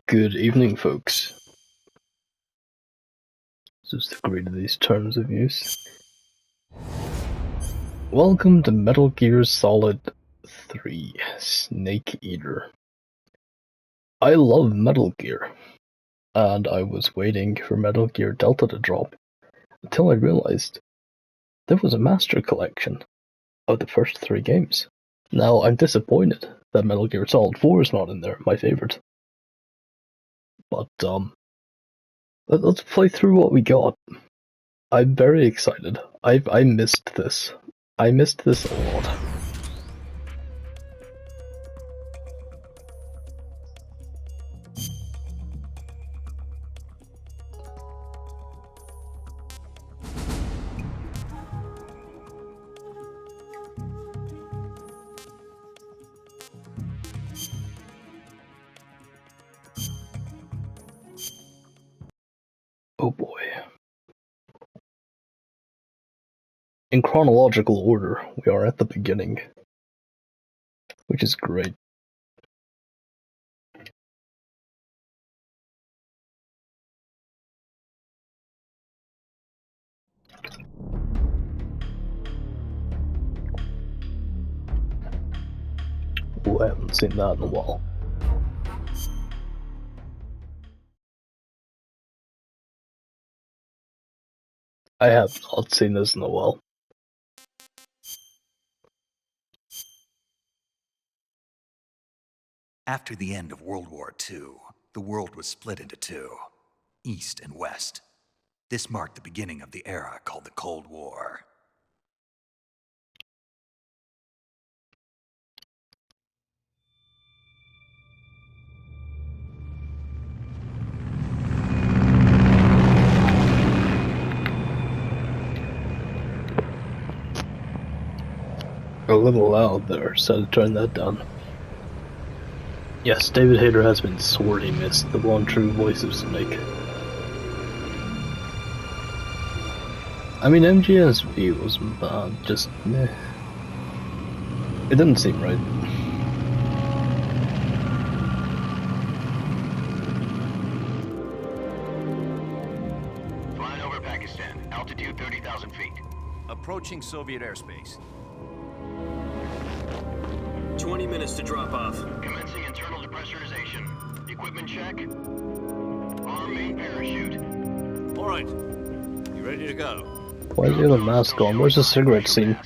Good evening, folks. Just agree to these terms of use. Welcome to Metal Gear Solid 3 Snake Eater. I love Metal Gear, and I was waiting for Metal Gear Delta to drop until I realized there was a master collection of the first 3 games. Now, I'm disappointed that Metal Gear Solid 4 is not in there, my favorite. But, let's play through what we got. I'm very excited. I missed this. I missed this a lot. Oh boy. In chronological order, we are at the beginning, which is great. Oh, I haven't seen that in a while. I have not seen this in a while. After the end of World War II, the world was split into two, East and West. This marked the beginning of the era called the Cold War. A little loud there, so turn that down. Yes, David Hayter has been sorely missed, the one true voice of Snake. I mean, MGS3 was just meh. It didn't seem right. Flying over Pakistan, altitude 30,000 feet. Approaching Soviet airspace. 20 minutes to drop off. Commencing internal depressurization. Equipment check. Arm main parachute. All right. You ready to go? Why does he have a mask on? Where's the cigarette scene?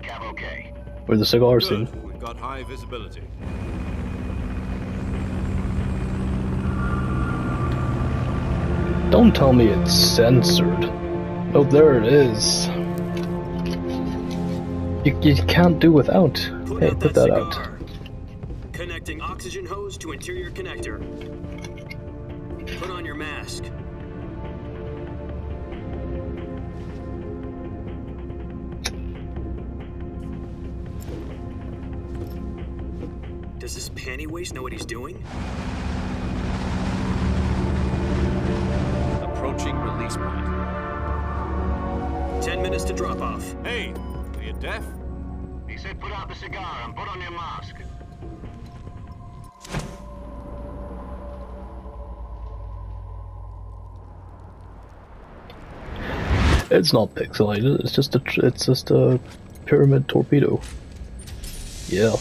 Cav okay. Where's the cigar Good. scene? We've got high visibility. Don't tell me it's censored. Oh, there it is. You can't do without. Hey, put that out. Connecting oxygen hose to interior connector. Put on your mask. Does this panty waste know what he's doing? Approaching release point. 10 minutes to drop off. Hey, are you deaf? He said put out the cigar and put on your mask. It's not pixelated. It's just a pyramid torpedo. Yeah.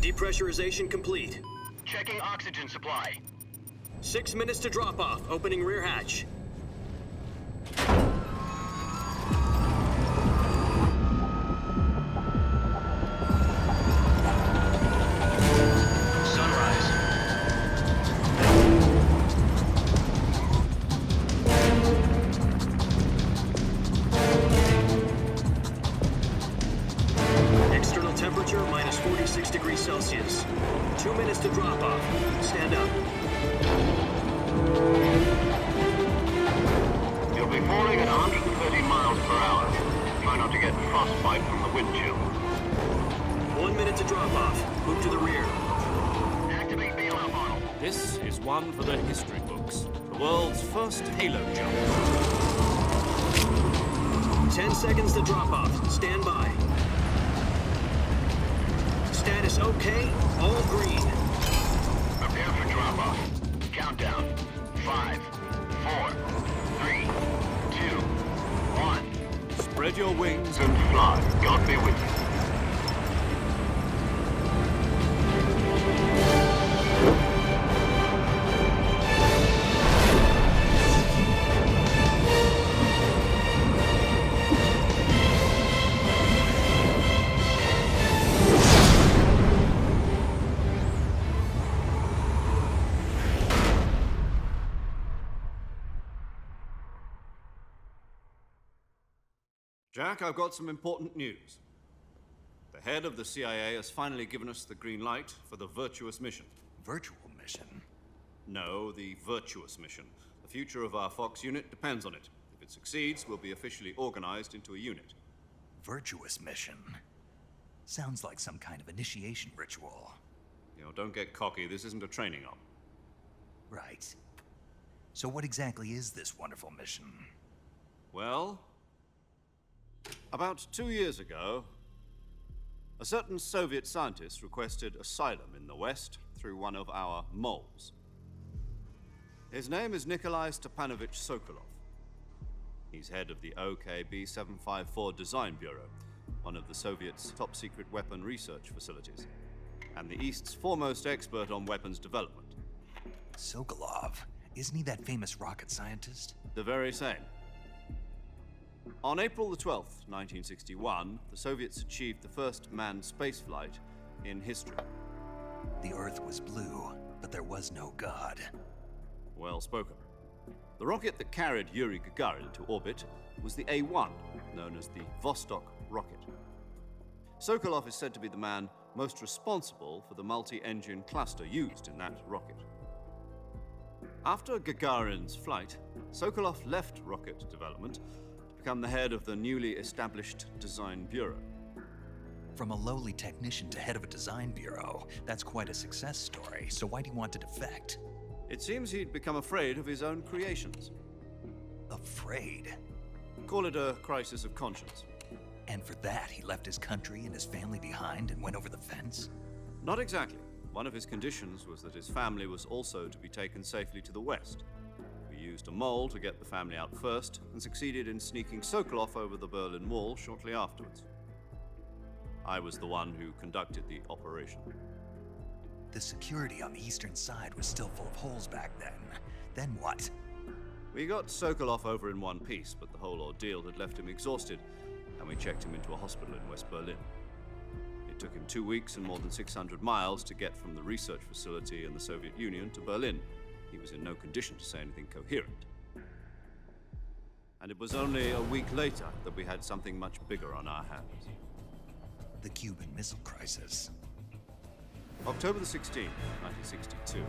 Depressurization complete. Checking oxygen supply. 6 minutes to drop off. Opening rear hatch. External temperature minus 46 degrees Celsius. 2 minutes to drop off. Stand up. You'll be falling at 130 miles per hour. Try not to get frostbite from the wind chill. 1 minute to drop off. Move to the rear. Activate bailout model. This is one for the history books. The world's first halo jump. 10 seconds to drop off. Stand by. Status okay. All green. Prepare for drop-off. Countdown. 5, 4, 3, 2, 1. Spread your wings And fly. God be with you. Jack, I've got some important news. The head of the CIA has finally given us the green light for the Virtuous mission. Virtual mission? No, the Virtuous mission. The future of our Fox unit depends on it. If it succeeds, we'll be officially organized into a unit. Virtuous mission? Sounds like some kind of initiation ritual. You know, don't get cocky. This isn't a training op. Right. So what exactly is this wonderful mission? Well, about 2 years ago, a certain Soviet scientist requested asylum in the West through one of our moles. His name is Nikolai Stepanovich Sokolov. He's head of the OKB-754 Design Bureau, one of the Soviets' top-secret weapon research facilities, and the East's foremost expert on weapons development. Sokolov? Isn't he that famous rocket scientist? The very same. On April the 12th, 1961, the Soviets achieved the first manned spaceflight in history. The Earth was blue, but there was no God. Well spoken. The rocket that carried Yuri Gagarin into orbit was the A-1, known as the Vostok rocket. Sokolov is said to be the man most responsible for the multi-engine cluster used in that rocket. After Gagarin's flight, Sokolov left rocket development to become the head of the newly established Design Bureau. From a lowly technician to head of a design bureau, that's quite a success story. So why do you want to defect? It seems he'd become afraid of his own creations. Afraid? Call it a crisis of conscience. And for that, he left his country and his family behind and went over the fence? Not exactly. One of his conditions was that his family was also to be taken safely to the West. We used a mole to get the family out first and succeeded in sneaking Sokolov over the Berlin Wall shortly afterwards. I was the one who conducted the operation. The security on the eastern side was still full of holes back then. Then what? We got Sokolov over in one piece, but the whole ordeal had left him exhausted, and we checked him into a hospital in West Berlin. It took him 2 weeks and more than 600 miles to get from the research facility in the Soviet Union to Berlin. He was in no condition to say anything coherent. And it was only a week later that we had something much bigger on our hands. The Cuban Missile Crisis. October the 16th, 1962,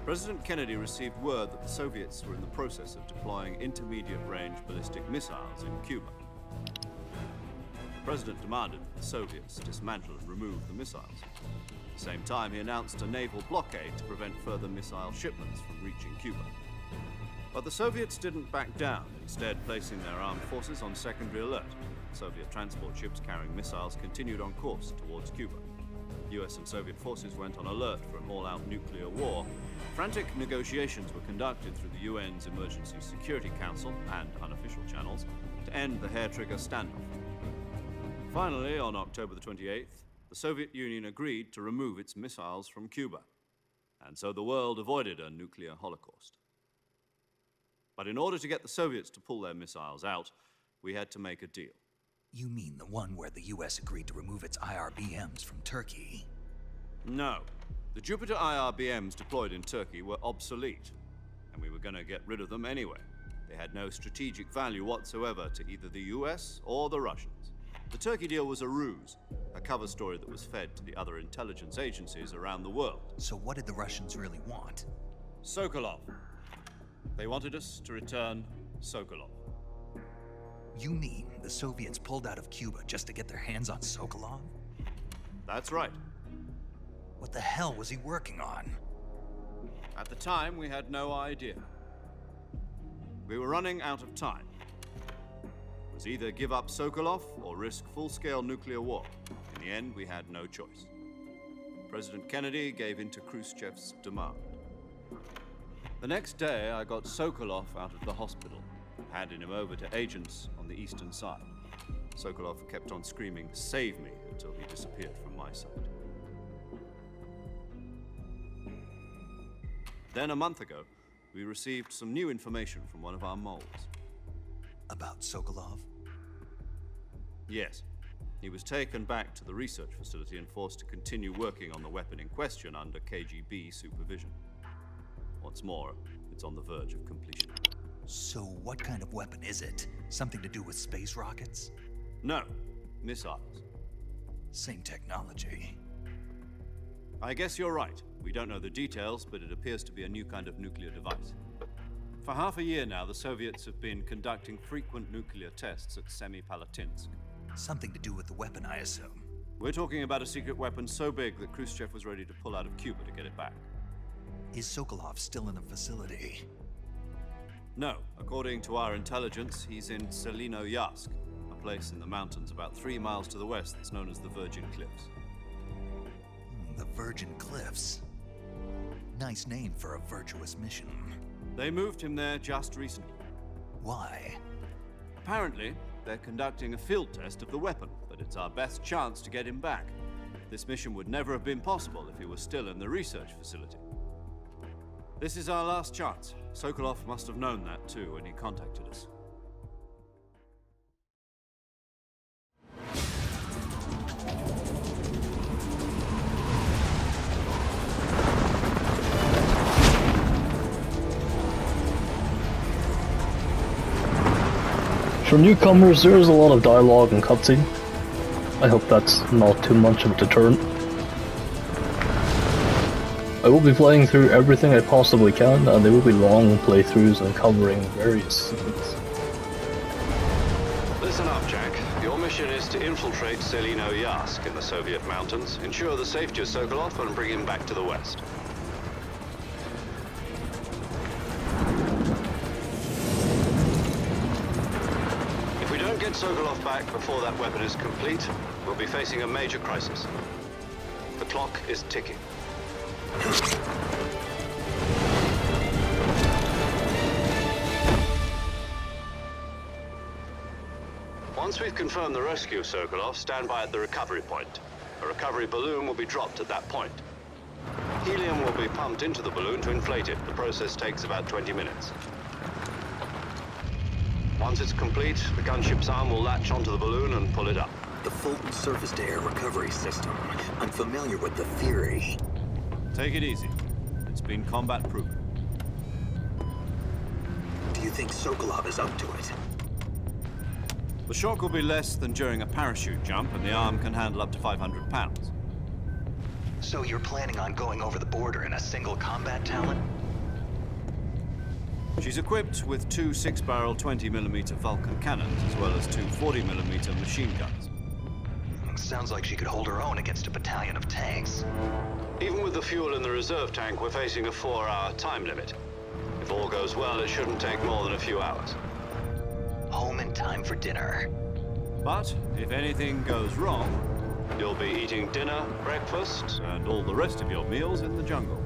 President Kennedy received word that the Soviets were in the process of deploying intermediate-range ballistic missiles in Cuba. The President demanded that the Soviets dismantle and remove the missiles. At the same time, he announced a naval blockade to prevent further missile shipments from reaching Cuba. But the Soviets didn't back down, instead placing their armed forces on secondary alert. Soviet transport ships carrying missiles continued on course towards Cuba. US and Soviet forces went on alert for an all-out nuclear war. Frantic negotiations were conducted through the UN's Emergency Security Council and unofficial channels to end the hair-trigger standoff. Finally, on October the 28th, the Soviet Union agreed to remove its missiles from Cuba, and so the world avoided a nuclear holocaust. But in order to get the Soviets to pull their missiles out, we had to make a deal. You mean the one where the US agreed to remove its IRBMs from Turkey? No. The Jupiter IRBMs deployed in Turkey were obsolete, and we were going to get rid of them anyway. They had no strategic value whatsoever to either the US or the Russians. The Turkey deal was a ruse, a cover story that was fed to the other intelligence agencies around the world. So what did the Russians really want? Sokolov. They wanted us to return Sokolov. You mean the Soviets pulled out of Cuba just to get their hands on Sokolov? That's right. What the hell was he working on? At the time, we had no idea. We were running out of time. It was either give up Sokolov or risk full-scale nuclear war. In the end, we had no choice. President Kennedy gave in to Khrushchev's demand. The next day, I got Sokolov out of the hospital, handed him over to agents on the eastern side. Sokolov kept on screaming, "Save me," until he disappeared from my sight. Then a month ago, we received some new information from one of our moles. About Sokolov? Yes. He was taken back to the research facility and forced to continue working on the weapon in question under KGB supervision. What's more, it's on the verge of completion. So what kind of weapon is it? Something to do with space rockets? No, missiles. Same technology. I guess you're right. We don't know the details, but it appears to be a new kind of nuclear device. For half a year now, the Soviets have been conducting frequent nuclear tests at Semipalatinsk. Something to do with the weapon, I assume. We're talking about a secret weapon so big that Khrushchev was ready to pull out of Cuba to get it back. Is Sokolov still in the facility? No, according to our intelligence, he's in Selino-Yarsk, a place in the mountains about 3 miles to the west that's known as the Virgin Cliffs. The Virgin Cliffs. Nice name for a virtuous mission. They moved him there just recently. Why? Apparently, they're conducting a field test of the weapon, but it's our best chance to get him back. This mission would never have been possible if he was still in the research facility. This is our last chance. Sokolov must have known that too when he contacted us. For newcomers, there is a lot of dialogue and cutscene. I hope that's not too much of a deterrent. I will be playing through everything I possibly can, and they will be long playthroughs and covering various scenes. Listen up, Jack. Your mission is to infiltrate Selino-Yarsk in the Soviet mountains, ensure the safety of Sokolov, and bring him back to the west. If we don't get Sokolov back before that weapon is complete, we'll be facing a major crisis. The clock is ticking. Once we've confirmed the rescue of Sokolov, stand by at the recovery point. A recovery balloon will be dropped at that point. Helium will be pumped into the balloon to inflate it. The process takes about 20 minutes. Once it's complete, the gunship's arm will latch onto the balloon and pull it up. The Fulton surface-to-air recovery system. I'm familiar with the theory. Take it easy. It's been combat-proven. Do you think Sokolov is up to it? The shock will be less than during a parachute jump, and the arm can handle up to 500 pounds. So you're planning on going over the border in a single combat talent? She's equipped with 2 6-barrel 20mm Vulcan cannons, as well as 2 40mm machine guns. Sounds like she could hold her own against a battalion of tanks. Even with the fuel in the reserve tank, we're facing a 4-hour time limit. If all goes well, it shouldn't take more than a few hours. Home in time for dinner. But if anything goes wrong, You'll be eating dinner, breakfast, and all the rest of your meals in the jungle.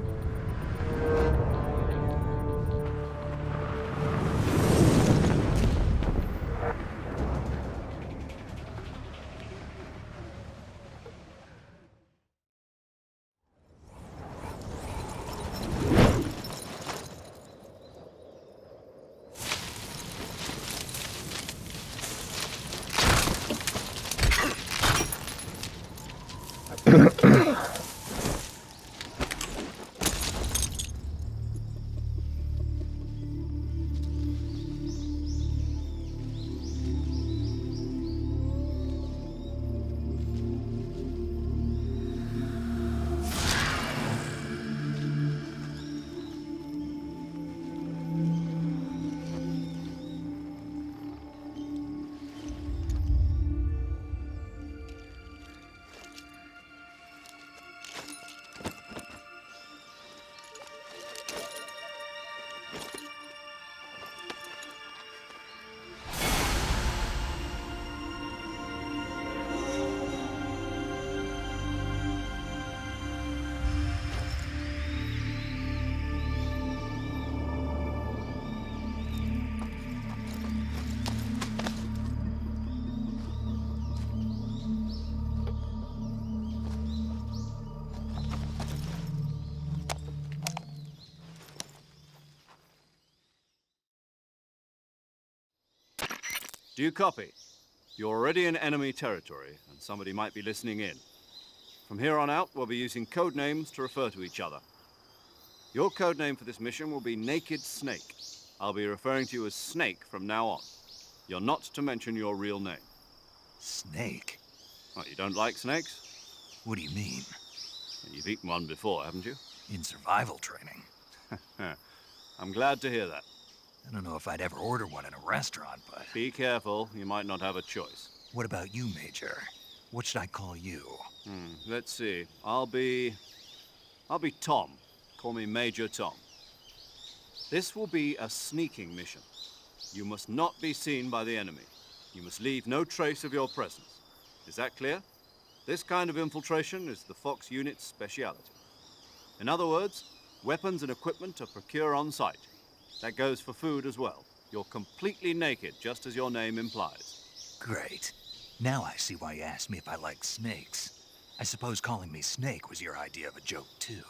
Do you copy? You're already in enemy territory, and somebody might be listening in. From here on out, we'll be using code names to refer to each other. Your code name for this mission will be Naked Snake. I'll be referring to you as Snake from now on. You're not to mention your real name. Snake? Oh, you don't like snakes? What do you mean? You've eaten one before, haven't you? In survival training? I'm glad to hear that. I don't know if I'd ever order one in a restaurant, but... Be careful, you might not have a choice. What about you, Major? What should I call you? Let's see. I'll be Tom. Call me Major Tom. This will be a sneaking mission. You must not be seen by the enemy. You must leave no trace of your presence. Is that clear? This kind of infiltration is the Fox unit's speciality. In other words, weapons and equipment are procured on site. That goes for food as well. You're completely naked, just as your name implies. Great. Now I see why you asked me if I like snakes. I suppose calling me Snake was your idea of a joke, too.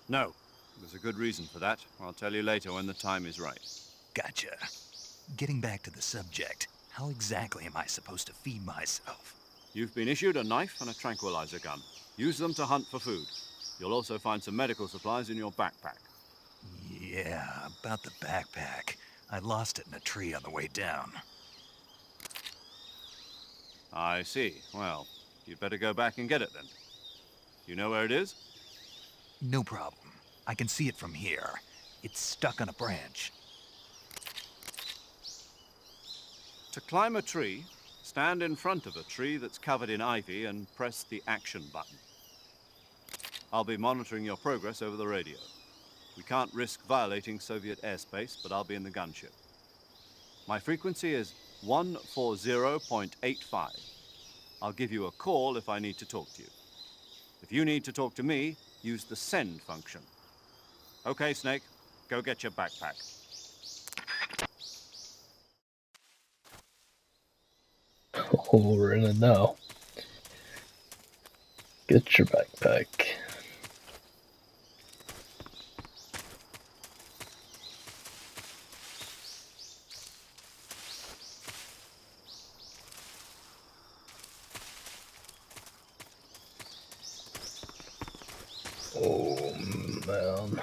No. There's a good reason for that. I'll tell you later when the time is right. Gotcha. Getting back to the subject, how exactly am I supposed to feed myself? You've been issued a knife and a tranquilizer gun. Use them to hunt for food. You'll also find some medical supplies in your backpack. Yeah, about the backpack. I lost it in a tree on the way down. I see. Well, you'd better go back and get it then. You know where it is? No problem. I can see it from here. It's stuck on a branch. To climb a tree, stand in front of a tree that's covered in ivy and press the action button. I'll be monitoring your progress over the radio. We can't risk violating Soviet airspace, but I'll be in the gunship. My frequency is 140.85. I'll give you a call if I need to talk to you. If you need to talk to me, use the send function. Okay, Snake, go get your backpack. Oh, we're in it now. Get your backpack. Oh, man.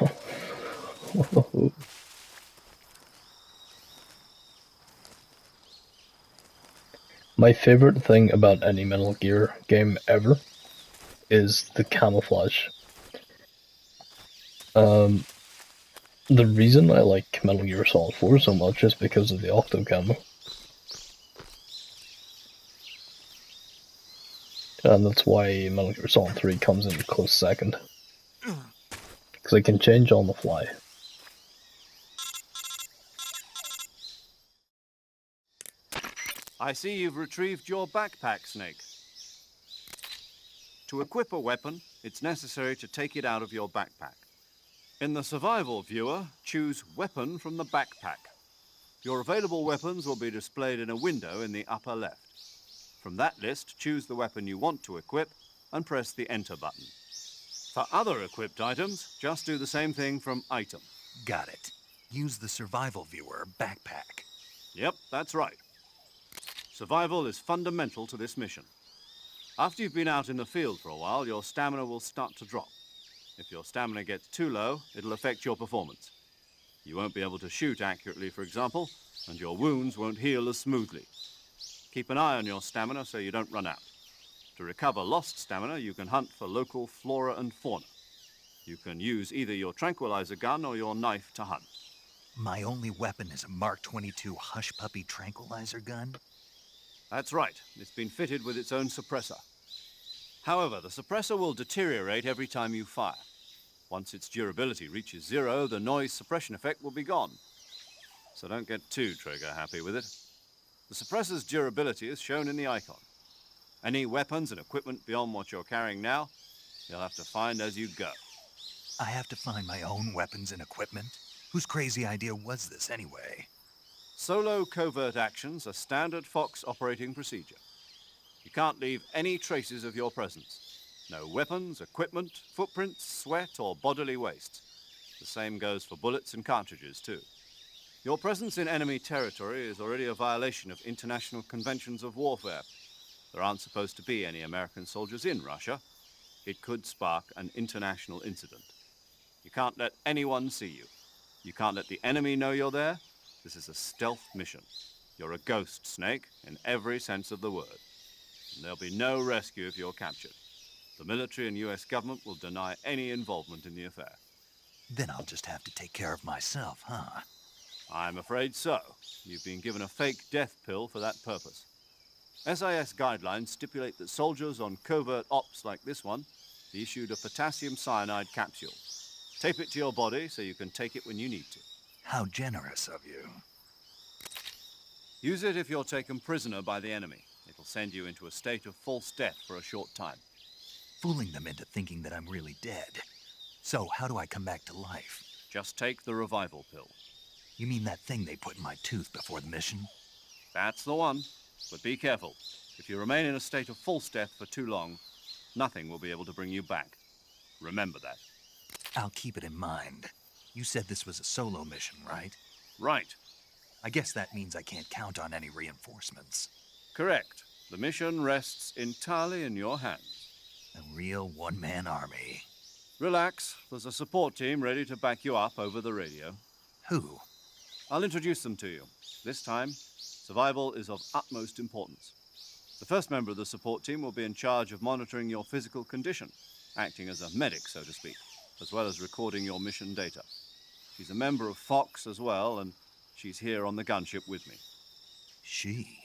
My favorite thing about any Metal Gear game ever is the camouflage. The reason I like Metal Gear Solid 4 so much is because of the Octo Camo. And that's why Metal Gear Solid 3 comes in a close second. Because I can change on the fly. I see you've retrieved your backpack, Snake. To equip a weapon, it's necessary to take it out of your backpack. In the survival viewer, choose Weapon from the backpack. Your available weapons will be displayed in a window in the upper left. From that list, choose the weapon you want to equip and press the Enter button. For other equipped items, just do the same thing from Item. Got it. Use the survival viewer backpack. Yep, that's right. Survival is fundamental to this mission. After you've been out in the field for a while, your stamina will start to drop. If your stamina gets too low, it'll affect your performance. You won't be able to shoot accurately, for example, and your wounds won't heal as smoothly. Keep an eye on your stamina so you don't run out. To recover lost stamina, you can hunt for local flora and fauna. You can use either your tranquilizer gun or your knife to hunt. My only weapon is a Mark 22 Hush Puppy tranquilizer gun? That's right. It's been fitted with its own suppressor. However, the suppressor will deteriorate every time you fire. Once its durability reaches 0, the noise suppression effect will be gone. So don't get too trigger-happy with it. The suppressor's durability is shown in the icon. Any weapons and equipment beyond what you're carrying now, you'll have to find as you go. I have to find my own weapons and equipment? Whose crazy idea was this, anyway? Solo covert actions are standard Fox operating procedure. You can't leave any traces of your presence. No weapons, equipment, footprints, sweat, or bodily waste. The same goes for bullets and cartridges, too. Your presence in enemy territory is already a violation of international conventions of warfare. There aren't supposed to be any American soldiers in Russia. It could spark an international incident. You can't let anyone see you. You can't let the enemy know you're there. This is a stealth mission. You're a ghost, Snake, in every sense of the word. And there'll be no rescue if you're captured. The military and US government will deny any involvement in the affair. Then I'll just have to take care of myself, huh? I'm afraid so. You've been given a fake death pill for that purpose. SIS guidelines stipulate that soldiers on covert ops like this one be issued a potassium cyanide capsule. Tape it to your body so you can take it when you need to. How generous of you. Use it if you're taken prisoner by the enemy. It'll send you into a state of false death for a short time. Fooling them into thinking that I'm really dead. So, how do I come back to life? Just take the revival pill. You mean that thing they put in my tooth before the mission? That's the one. But be careful. If you remain in a state of false death for too long, nothing will be able to bring you back. Remember that. I'll keep it in mind. You said this was a solo mission, right? Right. I guess that means I can't count on any reinforcements. Correct. The mission rests entirely in your hands. A real one-man army. Relax. There's a support team ready to back you up over the radio. Who? I'll introduce them to you. This time, survival is of utmost importance. The first member of the support team will be in charge of monitoring your physical condition, acting as a medic, so to speak, as well as recording your mission data. She's a member of Fox as well, and she's here on the gunship with me. She?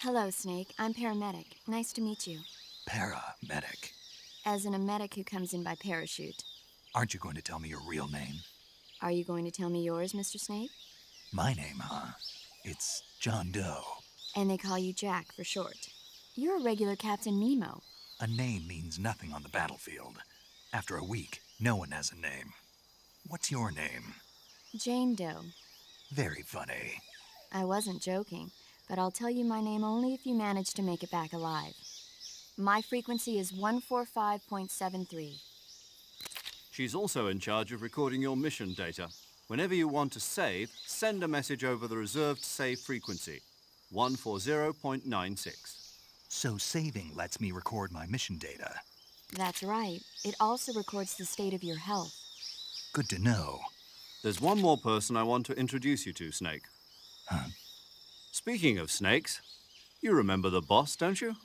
Hello, Snake. I'm paramedic. Nice to meet you. Paramedic. As in a medic who comes in by parachute. Aren't you going to tell me your real name? Are you going to tell me yours, Mr. Snake? My name, huh? It's John Doe. And they call you Jack for short. You're a regular Captain Nemo. A name means nothing on the battlefield. After a week, no one has a name. What's your name? Jane Doe. Very funny. I wasn't joking, but I'll tell you my name only if you manage to make it back alive. My frequency is 145.73. She's also in charge of recording your mission data. Whenever you want to save, send a message over the reserved save frequency, 140.96. So saving lets me record my mission data. That's right. It also records the state of your health. Good to know. There's one more person I want to introduce you to, Snake. Huh? Speaking of snakes, you remember the boss, don't you?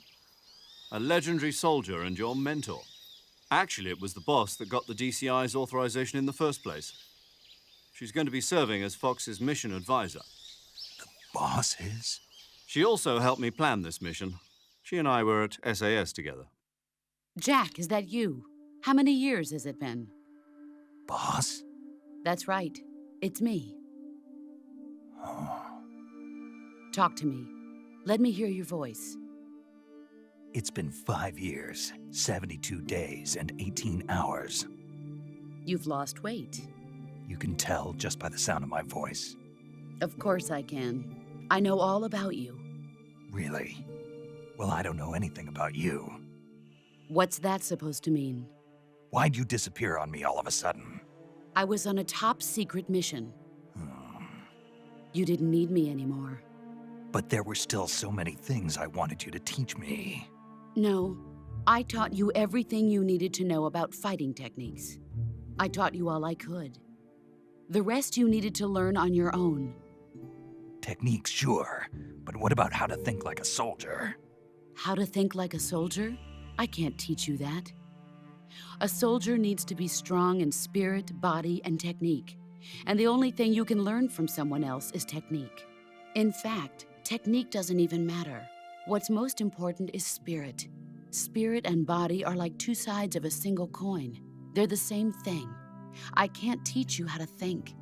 A legendary soldier and your mentor. Actually, it was the boss that got the DCI's authorization in the first place. She's going to be serving as Fox's mission advisor. The boss is? She also helped me plan this mission. She and I were at SAS together. Jack, is that you? How many years has it been? Boss? That's right. It's me. Oh. Talk to me. Let me hear your voice. It's been 5 years, 72 days, and 18 hours. You've lost weight. You can tell just by the sound of my voice. Of course I can. I know all about you. Really? Well, I don't know anything about you. What's that supposed to mean? Why'd you disappear on me all of a sudden? I was on a top-secret mission. Hmm. You didn't need me anymore. But there were still so many things I wanted you to teach me. No, I taught you everything you needed to know about fighting techniques. I taught you all I could. The rest you needed to learn on your own. Techniques, sure. But what about how to think like a soldier? How to think like a soldier? I can't teach you that. A soldier needs to be strong in spirit, body, and technique. And the only thing you can learn from someone else is technique. In fact, technique doesn't even matter. What's most important is spirit. Spirit and body are like two sides of a single coin. They're the same thing. I can't teach you how to think.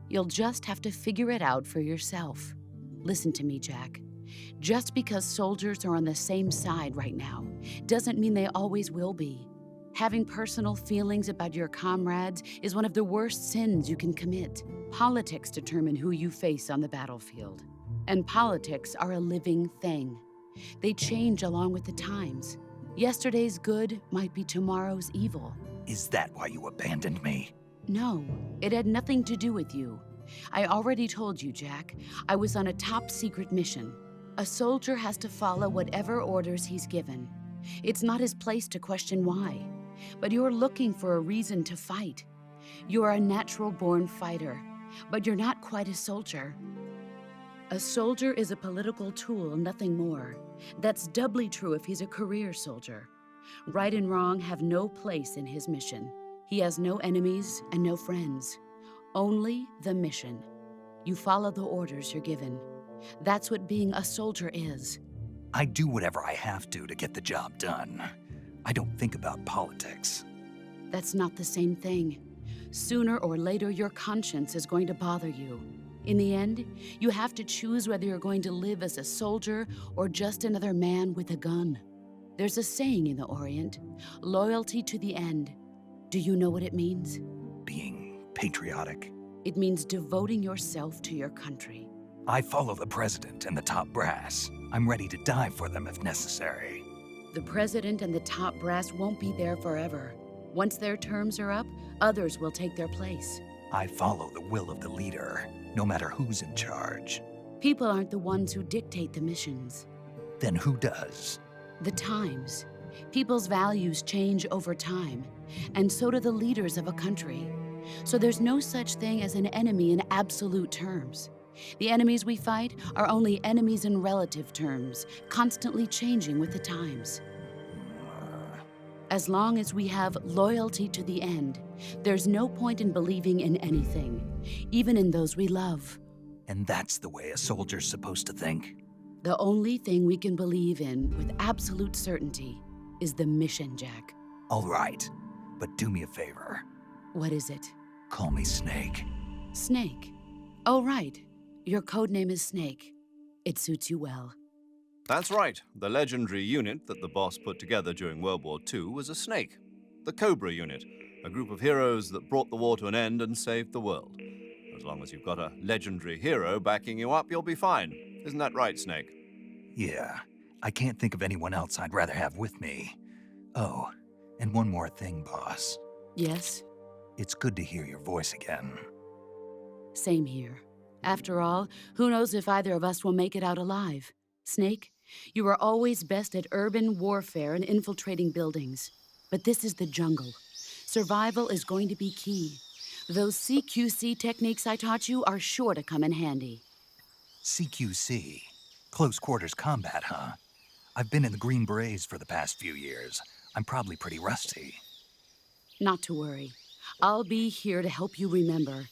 You'll just have to figure it out for yourself. Listen to me, Jack. Just because soldiers are on the same side right now doesn't mean they always will be. Having personal feelings about your comrades is one of the worst sins you can commit. Politics determine who you face on the battlefield. And politics are a living thing. They change along with the times. Yesterday's good might be tomorrow's evil. Is that why you abandoned me? No, it had nothing to do with you. I already told you, Jack. I was on a top-secret mission. A soldier has to follow whatever orders he's given. It's not his place to question why. But you're looking for a reason to fight. You're a natural-born fighter, but you're not quite a soldier. A soldier is a political tool, nothing more. That's doubly true if he's a career soldier. Right and wrong have no place in his mission. He has no enemies and no friends. Only the mission. You follow the orders you're given. That's what being a soldier is. I do whatever I have to get the job done. I don't think about politics. That's not the same thing. Sooner or later, your conscience is going to bother you. In the end, you have to choose whether you're going to live as a soldier or just another man with a gun. There's a saying in the Orient, loyalty to the end. Do you know what it means? Being patriotic. It means devoting yourself to your country. I follow the president and the top brass. I'm ready to die for them if necessary. The president and the top brass won't be there forever. Once their terms are up, others will take their place. I follow the will of the leader, no matter who's in charge. People aren't the ones who dictate the missions. Then who does? The times. People's values change over time, and so do the leaders of a country. So there's no such thing as an enemy in absolute terms. The enemies we fight are only enemies in relative terms, constantly changing with the times. As long as we have loyalty to the end, there's no point in believing in anything, even in those we love. And that's the way a soldier's supposed to think? The only thing we can believe in with absolute certainty is the mission, Jack. All right, but do me a favor. What is it? Call me Snake. Snake? Oh, right. Your code name is Snake. It suits you well. That's right. The legendary unit that the boss put together during World War II was a snake. The Cobra unit, a group of heroes that brought the war to an end and saved the world. As long as you've got a legendary hero backing you up, you'll be fine. Isn't that right, Snake? Yeah, I can't think of anyone else I'd rather have with me. Oh, and one more thing, boss. Yes? It's good to hear your voice again. Same here. After all, who knows if either of us will make it out alive? Snake, you are always best at urban warfare and infiltrating buildings. But this is the jungle. Survival is going to be key. Those CQC techniques I taught you are sure to come in handy. CQC? Close quarters combat, huh? I've been in the Green Berets for the past few years. I'm probably pretty rusty. Not to worry. I'll be here to help you remember.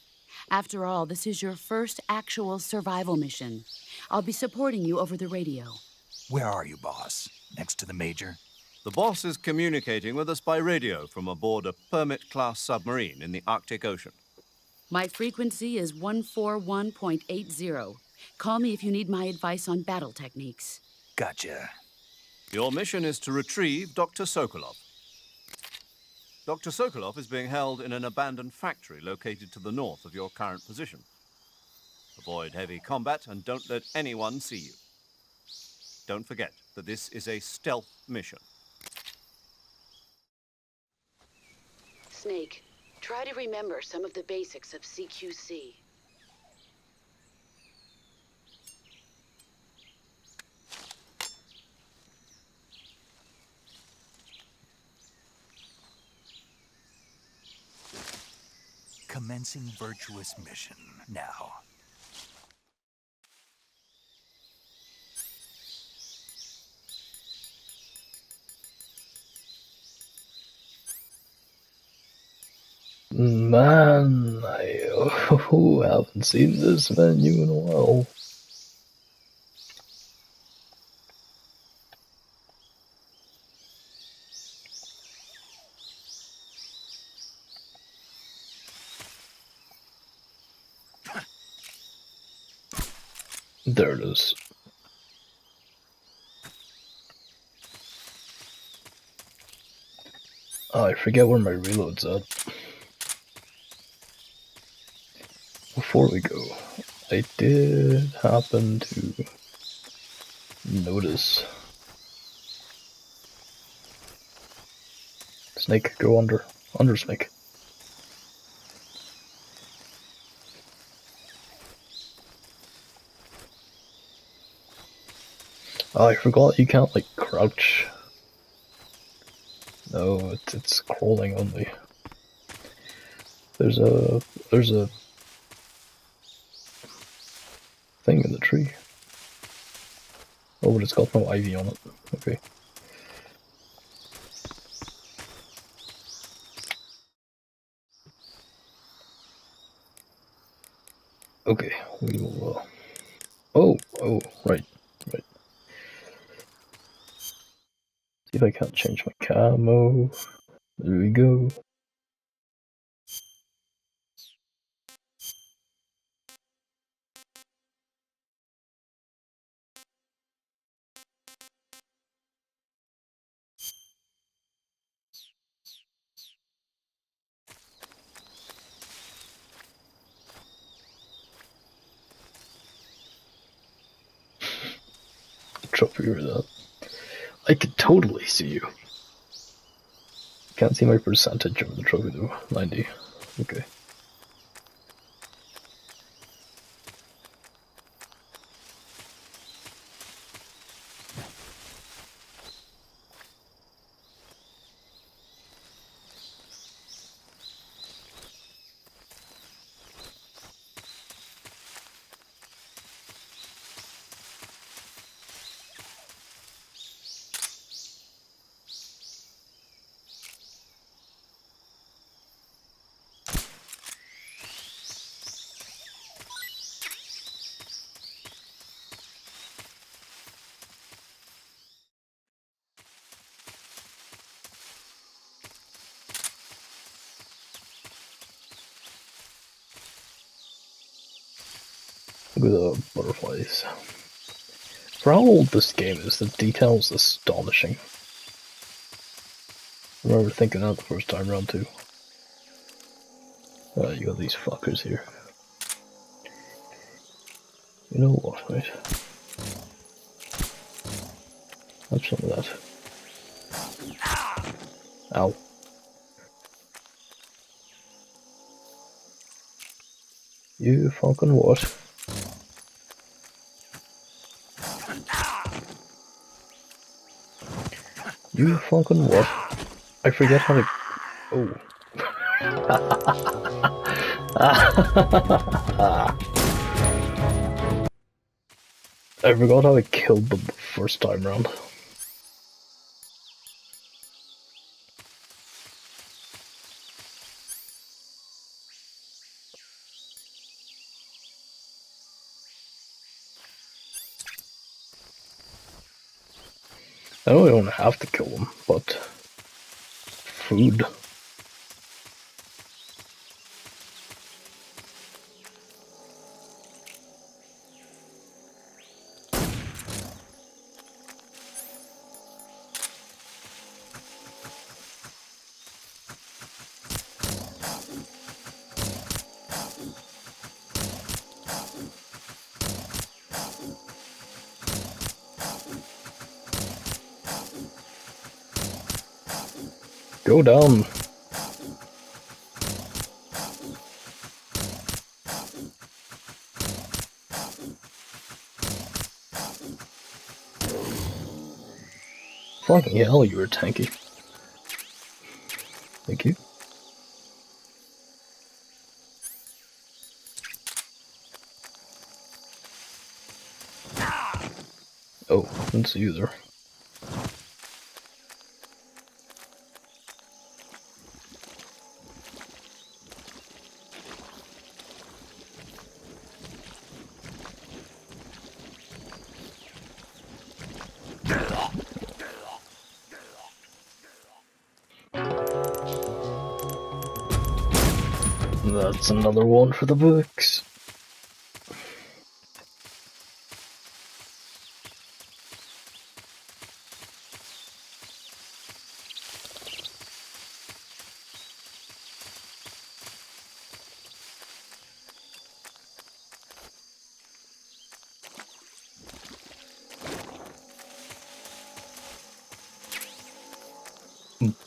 After all, this is your first actual survival mission. I'll be supporting you over the radio. Where are you, boss? Next to the Major? The boss is communicating with us by radio from aboard a Permit-class submarine in the Arctic Ocean. My frequency is 141.80. Call me if you need my advice on battle techniques. Gotcha. Your mission is to retrieve Dr. Sokolov. Dr. Sokolov is being held in an abandoned factory located to the north of your current position. Avoid heavy combat and don't let anyone see you. Don't forget that this is a stealth mission. Snake, try to remember some of the basics of CQC. Commencing virtuous mission now. Man, I haven't seen this menu in a while. There it is. I forget where my reload's at. Before we go, I did happen to notice. Snake, go under. Under, Snake. Oh, I forgot you can't like crouch. No, it's crawling only. There's a thing in the tree. Oh, but it's got no ivy on it. Okay. Okay, we will. Oh, right. See if I can't change my camo. There we go. Trophy or that. I could totally see you. Can't see my percentage of the trophy though. 90. Okay. Look at the butterflies. For how old this game is, the detail is astonishing. I remember thinking that the first time around too. You got these fuckers here. You know what, right? Have some of that. Ow. You fucking what? You fucking what? I forget how to... Oh. I forgot how I killed them the first time round. I know I don't have to kill them, but... food. Go down. Fucking hell, you were tanky. Thank you. Oh, didn't see you there. That's another one for the books.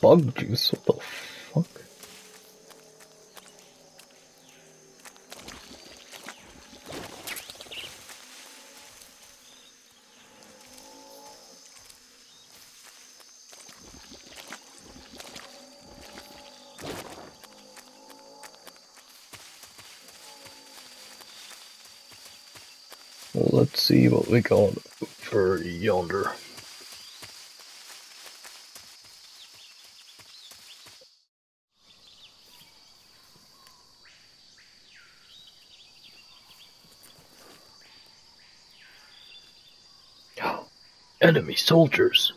Bug juice? What the fuck? Well, let's see what we got over yonder. Enemy soldiers!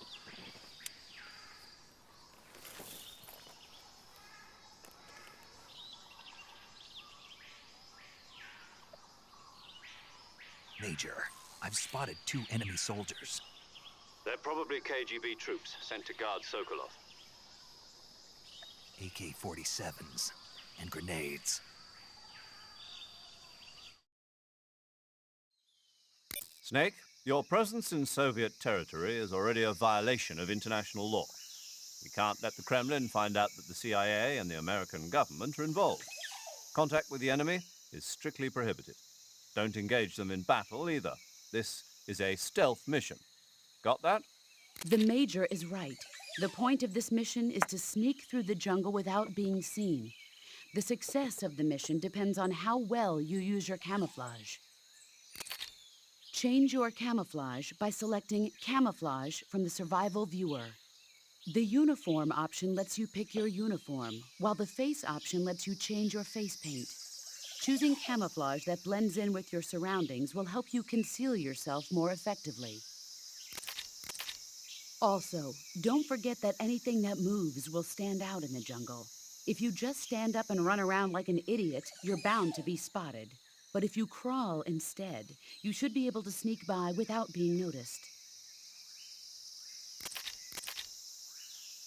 Major, I've spotted 2 enemy soldiers. They're probably KGB troops sent to guard Sokolov. AK-47s and grenades. Snake, your presence in Soviet territory is already a violation of international law. We can't let the Kremlin find out that the CIA and the American government are involved. Contact with the enemy is strictly prohibited. Don't engage them in battle either. This is a stealth mission. Got that? The Major is right. The point of this mission is to sneak through the jungle without being seen. The success of the mission depends on how well you use your camouflage. Change your camouflage by selecting Camouflage from the Survival Viewer. The Uniform option lets you pick your uniform, while the Face option lets you change your face paint. Choosing camouflage that blends in with your surroundings will help you conceal yourself more effectively. Also, don't forget that anything that moves will stand out in the jungle. If you just stand up and run around like an idiot, you're bound to be spotted. But if you crawl instead, you should be able to sneak by without being noticed.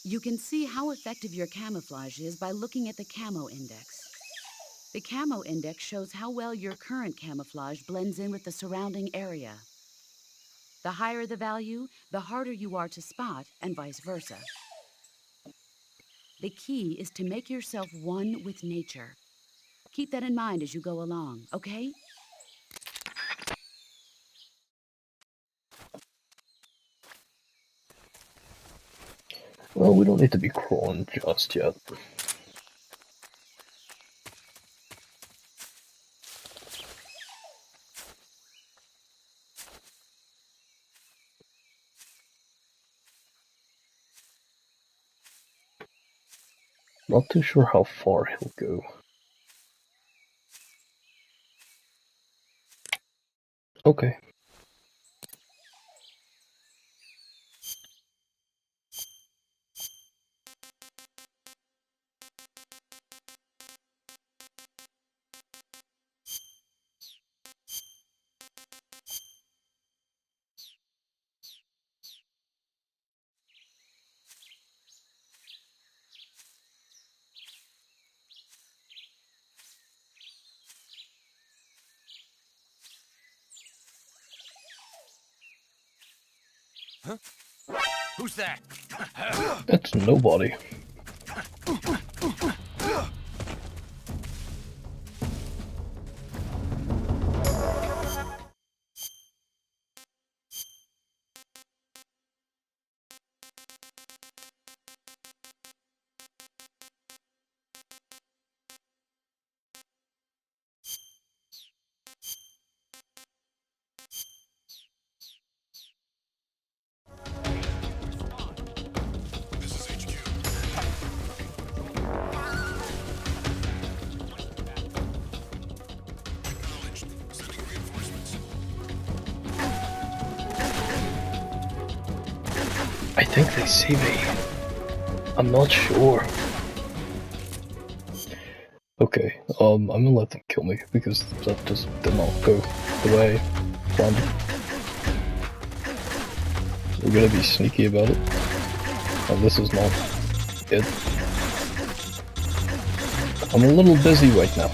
You can see how effective your camouflage is by looking at the Camo Index. The Camo Index shows how well your current camouflage blends in with the surrounding area. The higher the value, the harder you are to spot, and vice versa. The key is to make yourself one with nature. Keep that in mind as you go along, okay? Well, we don't need to be crawling just yet. Not too sure how far he'll go. Okay. Huh? Who's that? It's nobody. I think they see me. I'm not sure. Okay, I'm gonna let them kill me because that just did not go the way I planned. We're gonna be sneaky about it. And this is not it. I'm a little busy right now.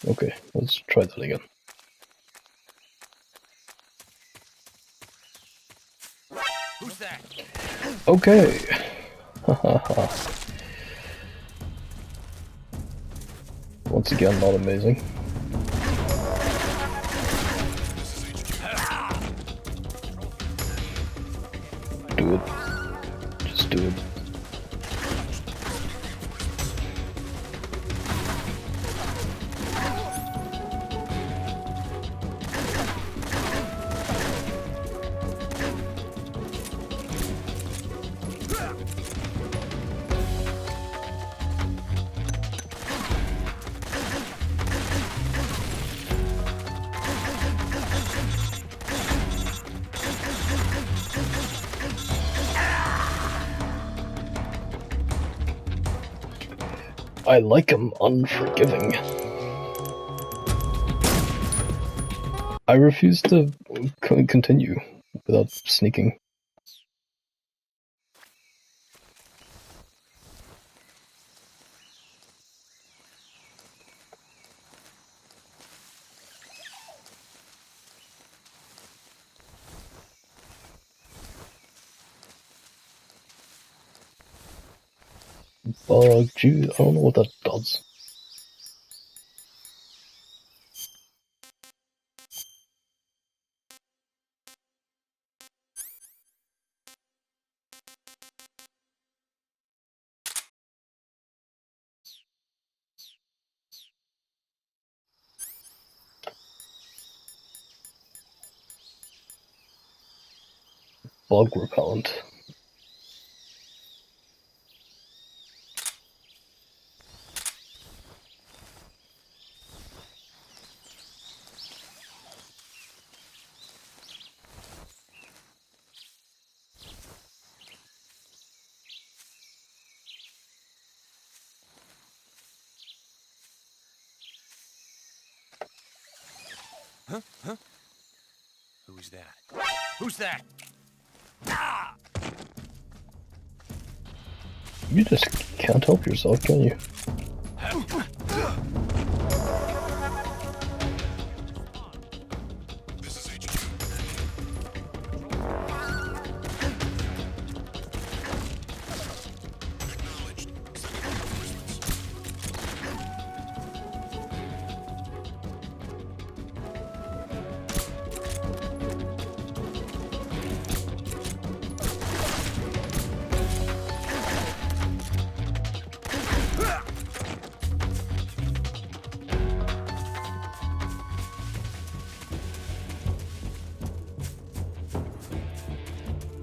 Okay, let's try that again. Who's that? Okay. Once again, not amazing. I like him unforgiving. I refuse to continue without sneaking. Gee, I don't know what that does. Bug repellent. Huh? Who's that? Who's that? Ah! You just can't help yourself, can you? This is HQ. Acknowledged. Sending reinforcements.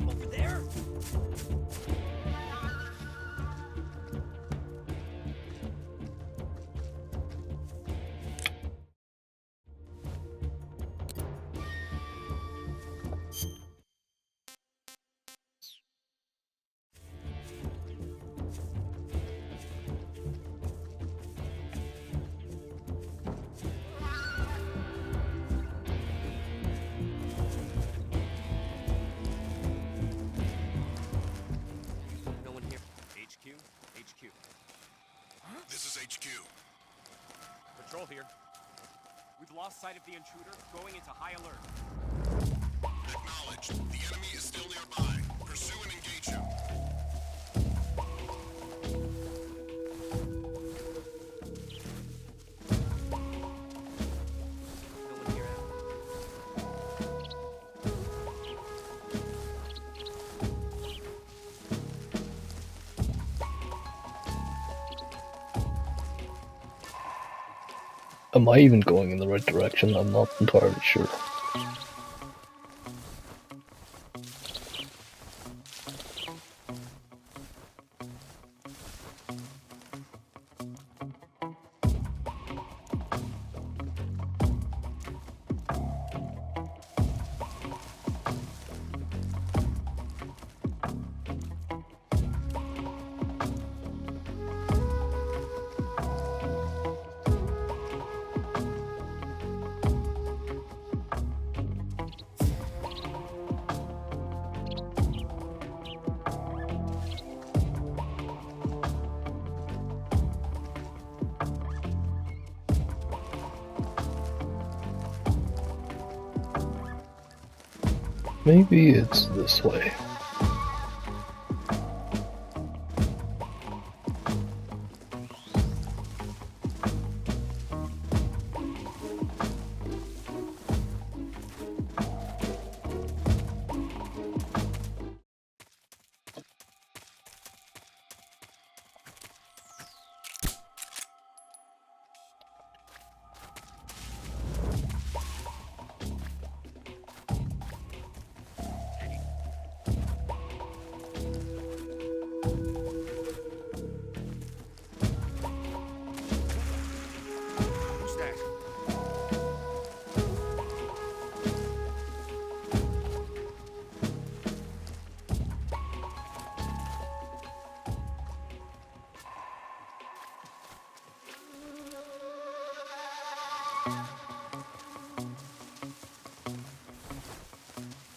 Over there? No one here. HQ? HQ. This is HQ. Patrol here. We've lost sight of the intruder, going into high alert. Acknowledged. The enemy is still nearby. Pursue and engage him. No one here. Am I even going in the right direction? I'm not entirely sure. Maybe it's this way.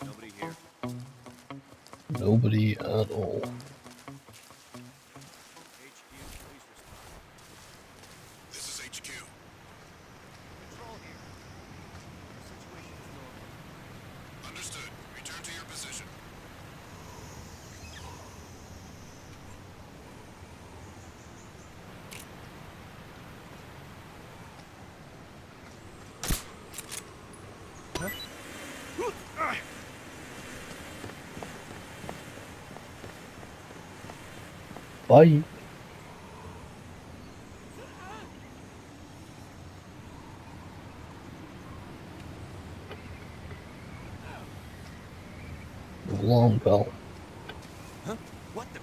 Nobody here. Nobody at all. HQ, please respond. This is HQ. Control here. The situation is normal. Understood. Return to your position. Bye. Long bell. Huh? What the?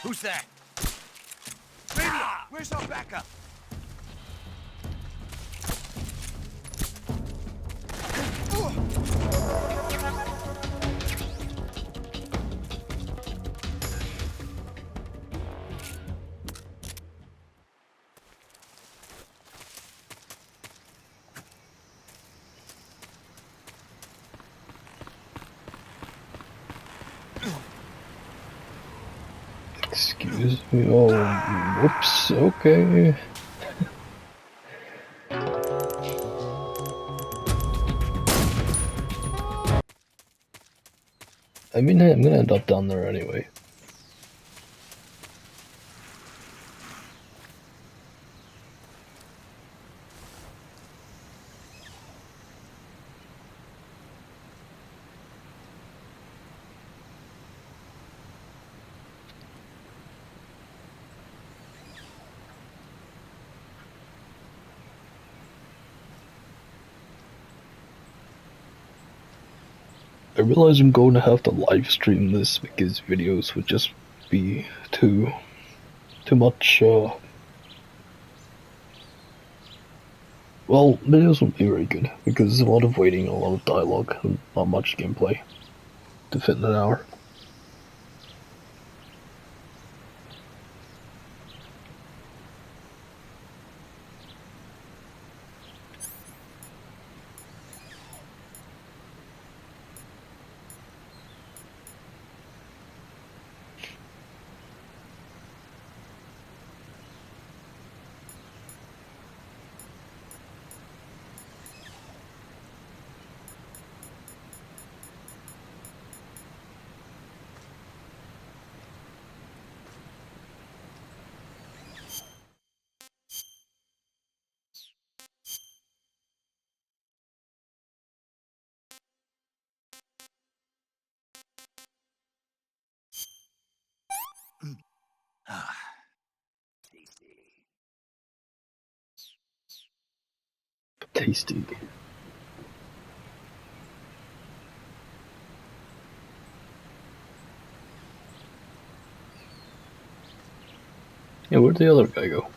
Who's that? Radio! Where's our backup? Excuse me. Oh, whoops. Okay. I mean, I'm gonna end up down there anyway. I realize I'm going to have to live stream this because videos would just be too much, well, videos won't be very good because there's a lot of waiting, a lot of dialogue, and not much gameplay to fit in an hour. Ah, tasty. Tasty. Yeah, where'd the other guy go?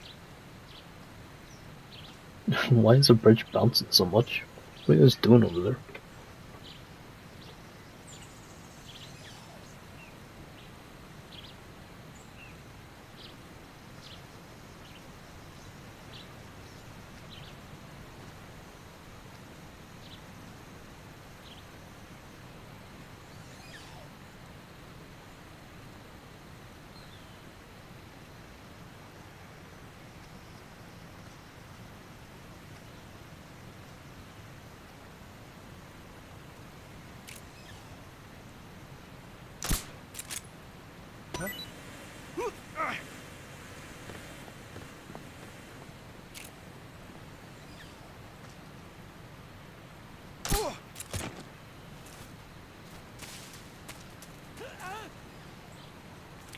Why is the bridge bouncing so much? What are you guys doing over there?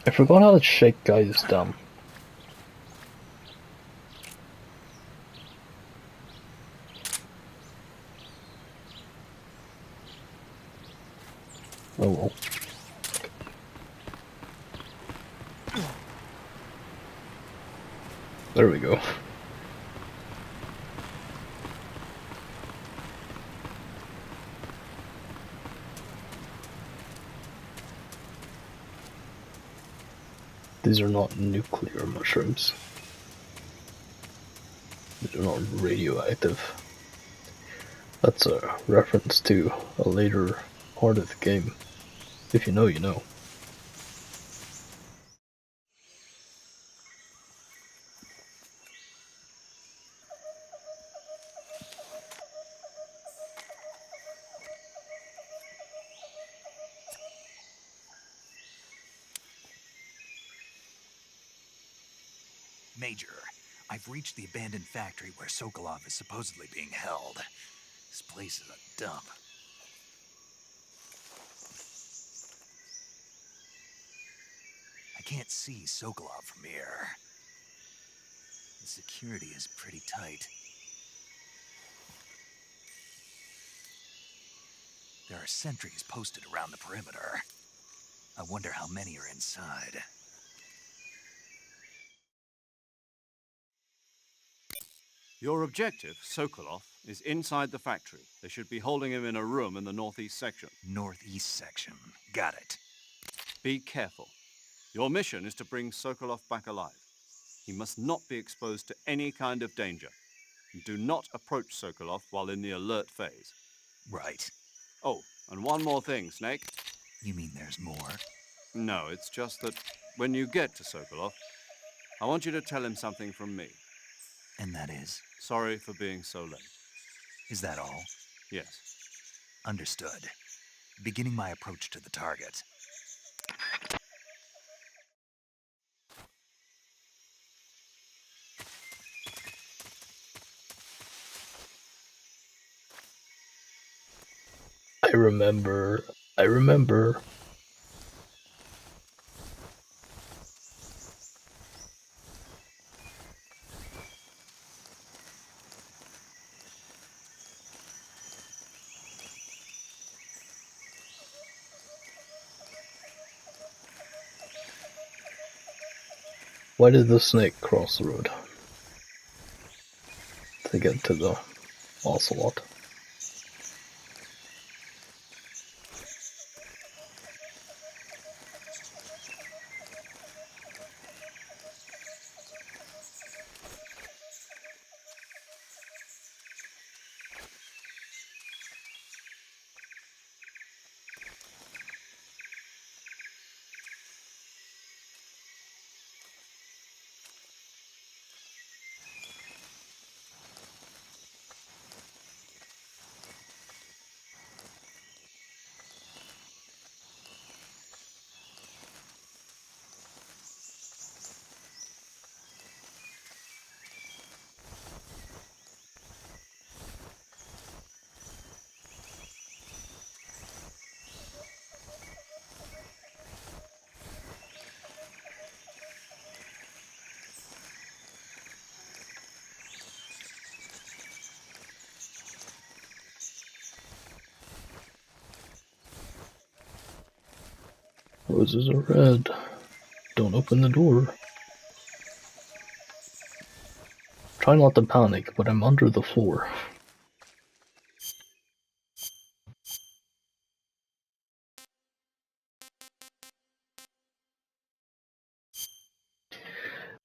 I forgot how to shake guys down. Oh well. There we go. These are not nuclear mushrooms. These are not radioactive. That's a reference to a later part of the game. If you know, you know. Major, I've reached the abandoned factory where Sokolov is supposedly being held. This place is a dump. I can't see Sokolov from here. The security is pretty tight. There are sentries posted around the perimeter. I wonder how many are inside. Your objective, Sokolov, is inside the factory. They should be holding him in a room in the northeast section. Northeast section. Got it. Be careful. Your mission is to bring Sokolov back alive. He must not be exposed to any kind of danger. Do not approach Sokolov while in the alert phase. Right. Oh, and one more thing, Snake. You mean there's more? No, it's just that when you get to Sokolov, I want you to tell him something from me. And that is? Sorry for being so late. Is that all? Yes. Understood. Beginning my approach to the target. I remember. Why did the snake cross the road? To get to the ocelot. Roses are red. Don't open the door. Try not to panic, but I'm under the floor.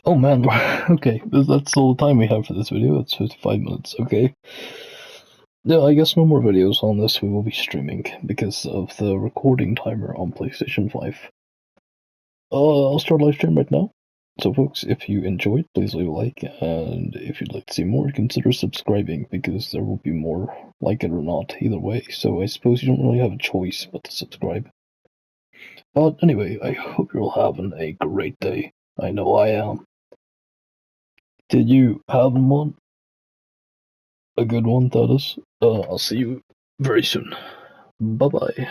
Oh man, okay, that's all the time we have for this video. It's 55 minutes, okay. Yeah, I guess no more videos on this. We will be streaming because of the recording timer on PlayStation 5. I'll start live stream right now. So folks, if you enjoyed, please leave a like, and if you'd like to see more, consider subscribing, because there will be more, like it or not, either way, so I suppose you don't really have a choice but to subscribe. But anyway, I hope you're all having a great day. I know I am. Did you have one? A good one, that is. I'll see you very soon. Bye-bye.